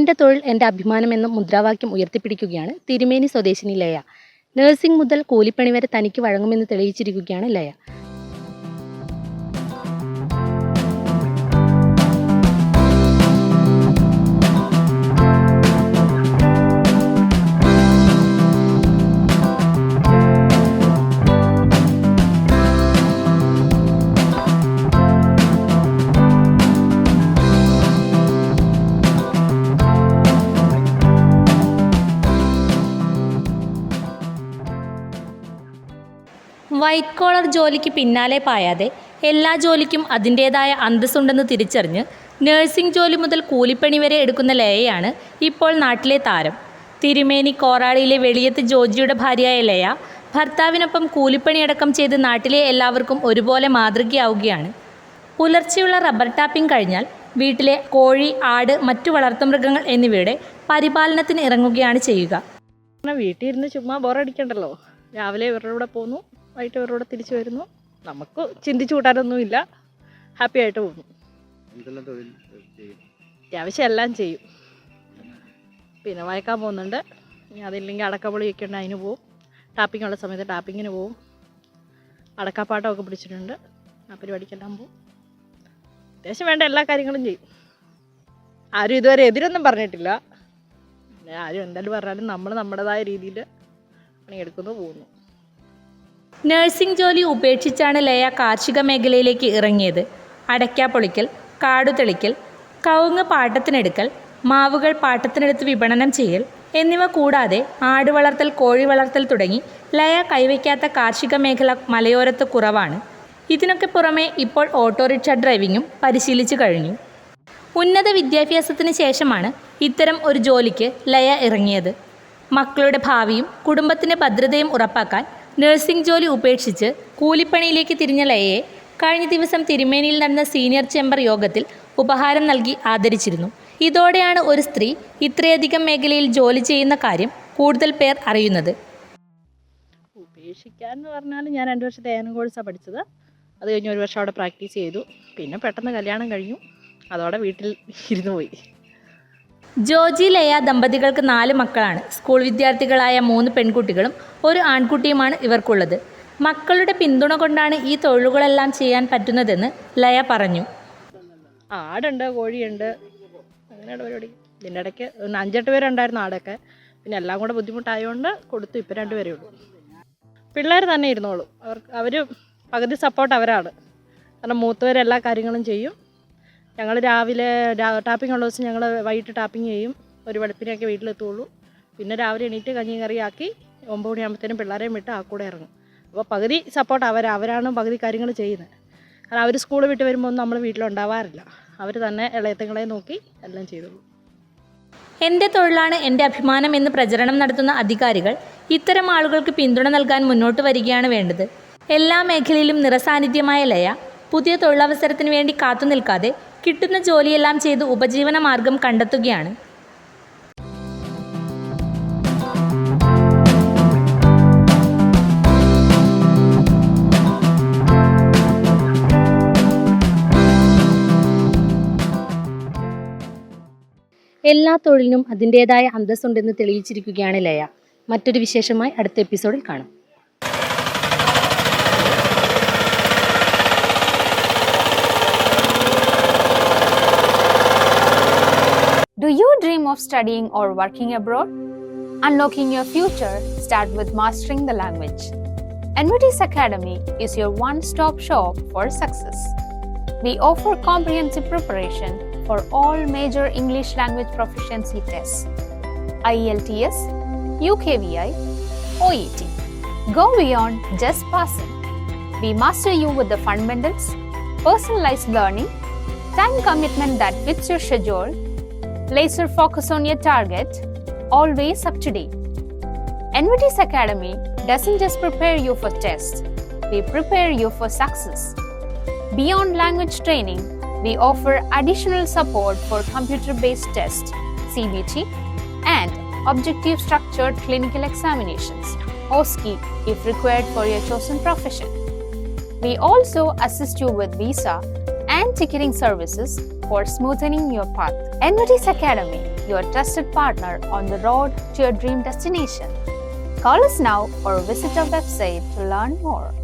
എൻ്റെ തൊഴിൽ എൻ്റെ അഭിമാനം എന്ന മുദ്രാവാക്യം ഉയർത്തിപ്പിടിക്കുകയാണ് തിരുമേനി സ്വദേശിനി ലയ. നഴ്സിംഗ് മുതൽ കൂലിപ്പണി വരെ തനിക്ക് വഴങ്ങുമെന്ന് തെളിയിച്ചിരിക്കുകയാണ് ലയ. വൈറ്റ് കോളർ ജോലിക്ക് പിന്നാലെ പായാതെ എല്ലാ ജോലിക്കും അതിൻ്റേതായ അന്തസ്സുണ്ടെന്ന് തിരിച്ചറിഞ്ഞ് നഴ്സിംഗ് ജോലി മുതൽ കൂലിപ്പണി വരെ എടുക്കുന്ന ലയയാണ് ഇപ്പോൾ നാട്ടിലെ താരം. തിരുമേനി കോറാളിയിലെ വെളിയത്ത് ജോജിയുടെ ഭാര്യയായ ലയ ഭർത്താവിനൊപ്പം കൂലിപ്പണിയടക്കം ചെയ്ത് നാട്ടിലെ എല്ലാവർക്കും ഒരുപോലെ മാതൃകയാവുകയാണ്. പുലർച്ചെയുള്ള റബ്ബർ ടാപ്പിംഗ് കഴിഞ്ഞാൽ വീട്ടിലെ കോഴി, ആട്, മറ്റു വളർത്തുമൃഗങ്ങൾ എന്നിവയുടെ പരിപാലനത്തിന് ഇറങ്ങുകയാണ് ചെയ്യുക. വീട്ടിൽ ഇരുന്ന് ചുമ്മാ ബോറടിക്കണ്ടല്ലോ. രാവിലെ ഇവരുടെ കൂടെ പോന്നു, വൈകിട്ട് ഇവരുടെ കൂടെ തിരിച്ചു വരുന്നു. നമുക്ക് ചിന്തിച്ചു കൂട്ടാനൊന്നുമില്ല, ഹാപ്പി ആയിട്ട് പോകുന്നു. അത്യാവശ്യം എല്ലാം ചെയ്യും. പിന്നെ വയക്കാൻ പോകുന്നുണ്ട്, ഇനി അതില്ലെങ്കിൽ അടക്കപ്പൊളി വയ്ക്കേണ്ട അതിന് പോവും. ടാപ്പിങ്ങുള്ള സമയത്ത് ടാപ്പിങ്ങിന് പോവും. അടക്കാപ്പാട്ടമൊക്കെ പിടിച്ചിട്ടുണ്ട്, ആ പരിപാടിക്കെല്ലാം പോവും. അത്യാവശ്യം വേണ്ട എല്ലാ കാര്യങ്ങളും ചെയ്യും. ആരും ഇതുവരെ എതിരൊന്നും പറഞ്ഞിട്ടില്ല. ആരും എന്തായാലും പറഞ്ഞാലും നമ്മൾ നമ്മുടേതായ രീതിയിൽ പണിയെടുക്കുന്നു, പോകുന്നു. നഴ്സിംഗ് ജോലി ഉപേക്ഷിച്ചാണ് ലയ കാർഷിക മേഖലയിലേക്ക് ഇറങ്ങിയത്. അടയ്ക്ക പൊളിക്കൽ, കാടുതെളിക്കൽ, കവുങ്ങ് പാട്ടത്തിനെടുക്കൽ, മാവുകൾ പാട്ടത്തിനെടുത്ത് വിപണനം ചെയ്യൽ എന്നിവ കൂടാതെ ആട് വളർത്തൽ, കോഴി വളർത്തൽ തുടങ്ങി ലയ കൈവയ്ക്കാത്ത കാർഷിക മേഖല മലയോരത്ത് കുറവാണ്. ഇതിനൊക്കെ പുറമെ ഇപ്പോൾ ഓട്ടോറിക്ഷ ഡ്രൈവിങ്ങും പരിശീലിച്ചു കഴിഞ്ഞു. ഉന്നത വിദ്യാഭ്യാസത്തിന് ശേഷമാണ് ഇത്തരം ഒരു ജോലിക്ക് ലയ ഇറങ്ങിയത്. മക്കളുടെ ഭാവിയും കുടുംബത്തിൻ്റെ ഭദ്രതയും ഉറപ്പാക്കാൻ നഴ്സിംഗ് ജോലി ഉപേക്ഷിച്ച് കൂലിപ്പണിയിലേക്ക് തിരിഞ്ഞ ലയയെ കഴിഞ്ഞ ദിവസം തിരുമേനിയിൽ നടന്ന സീനിയർ ചേംബർ യോഗത്തിൽ ഉപഹാരം നൽകി ആദരിച്ചിരുന്നു. ഇതോടെയാണ് ഒരു സ്ത്രീ ഇത്രയധികം മേഖലയിൽ ജോലി ചെയ്യുന്ന കാര്യം കൂടുതൽ പേർ അറിയുന്നത്. ഉപേക്ഷിക്കാന്ന് പറഞ്ഞാൽ ഞാൻ 2 വർഷത്തെ ഏനം കോഴ്സാണ് പഠിച്ചത്. അത് കഴിഞ്ഞ് 1 വർഷം അവിടെ പ്രാക്ടീസ് ചെയ്തു. പിന്നെ പെട്ടെന്ന് കല്യാണം കഴിഞ്ഞു, അതോടെ വീട്ടിൽ ഇരുന്ന് പോയി. ജോജി ലയ ദമ്പതികൾക്ക് 4 മക്കളാണ്. സ്കൂൾ വിദ്യാർത്ഥികളായ 3 പെൺകുട്ടികളും 1 ആൺകുട്ടിയുമാണ് ഇവർക്കുള്ളത്. മക്കളുടെ പിന്തുണ കൊണ്ടാണ് ഈ തൊഴിലുകളെല്ലാം ചെയ്യാൻ പറ്റുന്നതെന്ന് ലയ പറഞ്ഞു. ആടുണ്ട്, കോഴിയുണ്ട്, അങ്ങനെയുള്ള പരിപാടി. ഇതിൻ്റെ ഇടയ്ക്ക് 5-8 പേരുണ്ടായിരുന്നു ആടൊക്കെ. പിന്നെ എല്ലാം കൂടെ ബുദ്ധിമുട്ടായതുകൊണ്ട് കൊടുത്തു. ഇപ്പം 2 പേരേ ഉള്ളൂ. പിള്ളേർ തന്നെ ഇരുന്നോളൂ. അവർ പകുതി സപ്പോർട്ട് അവരാണ്. കാരണം മൂത്തവരെല്ലാ കാര്യങ്ങളും ചെയ്യും. ഞങ്ങൾ രാവിലെ ടാപ്പിംഗ് ഉള്ള ദിവസം ഞങ്ങൾ വൈകിട്ട് ടാപ്പിംഗ് ചെയ്യും. ഒരു വെളുപ്പിനൊക്കെ വീട്ടിലെത്തുള്ളൂ. പിന്നെ രാവിലെ എണീറ്റ് കഞ്ഞിയും കറിയാക്കി 9 മണിയാകുമ്പോഴത്തേനും പിള്ളേരെയും വിട്ട് ആ കൂടെ ഇറങ്ങും. അപ്പോൾ പകുതി സപ്പോർട്ട് അവരാണ് പകുതി കാര്യങ്ങൾ ചെയ്യുന്നത്. കാരണം അവർ സ്കൂൾ വിട്ട് വരുമ്പോൾ ഒന്നും നമ്മൾ വീട്ടിലുണ്ടാവാറില്ല. അവർ തന്നെ ഇളയത്തുങ്ങളെ നോക്കി എല്ലാം ചെയ്തോളൂ. എൻ്റെ തൊഴിലാണ് എൻ്റെ അഭിമാനം എന്ന് പ്രചരണം നടത്തുന്ന അധികാരികൾ ഇത്തരം ആളുകൾക്ക് പിന്തുണ നൽകാൻ മുന്നോട്ട് വരികയാണ് വേണ്ടത്. എല്ലാ മേഖലയിലും നിറസാന്നിധ്യമായ ലയ പുതിയ തൊഴിലവസരത്തിന് വേണ്ടി കാത്തു നിൽക്കാതെ കിട്ടുന്ന ജോലിയെല്ലാം ചെയ്ത് ഉപജീവന മാർഗം കണ്ടെത്തുകയാണ്. എല്ലാ തൊഴിലിനും അതിൻ്റേതായ അന്തസ്സുണ്ടെന്ന് തെളിയിച്ചിരിക്കുകയാണ് ലയ. മറ്റൊരു വിശേഷമായി അടുത്ത എപ്പിസോഡിൽ കാണാം. Do you dream of studying or working abroad? Unlocking your future start with mastering the language. NVT's Academy is your one-stop shop for success. We offer comprehensive preparation for all major English language proficiency tests: IELTS, UKVI, OET. Go beyond just passing. We master you with the fundamentals, personalized learning, time commitment that fits your schedule, laser focus on your target, always up to date. NVT's Academy doesn't just prepare you for tests, we prepare you for success. Beyond language training, we offer additional support for computer-based tests, CBT, and objective structured clinical examinations, OSCE, if required for your chosen profession. We also assist you with visa and ticketing services for smoothing your path. NVT's Academy, your trusted partner on the road to your dream destination. Call us now or visit our website to learn more.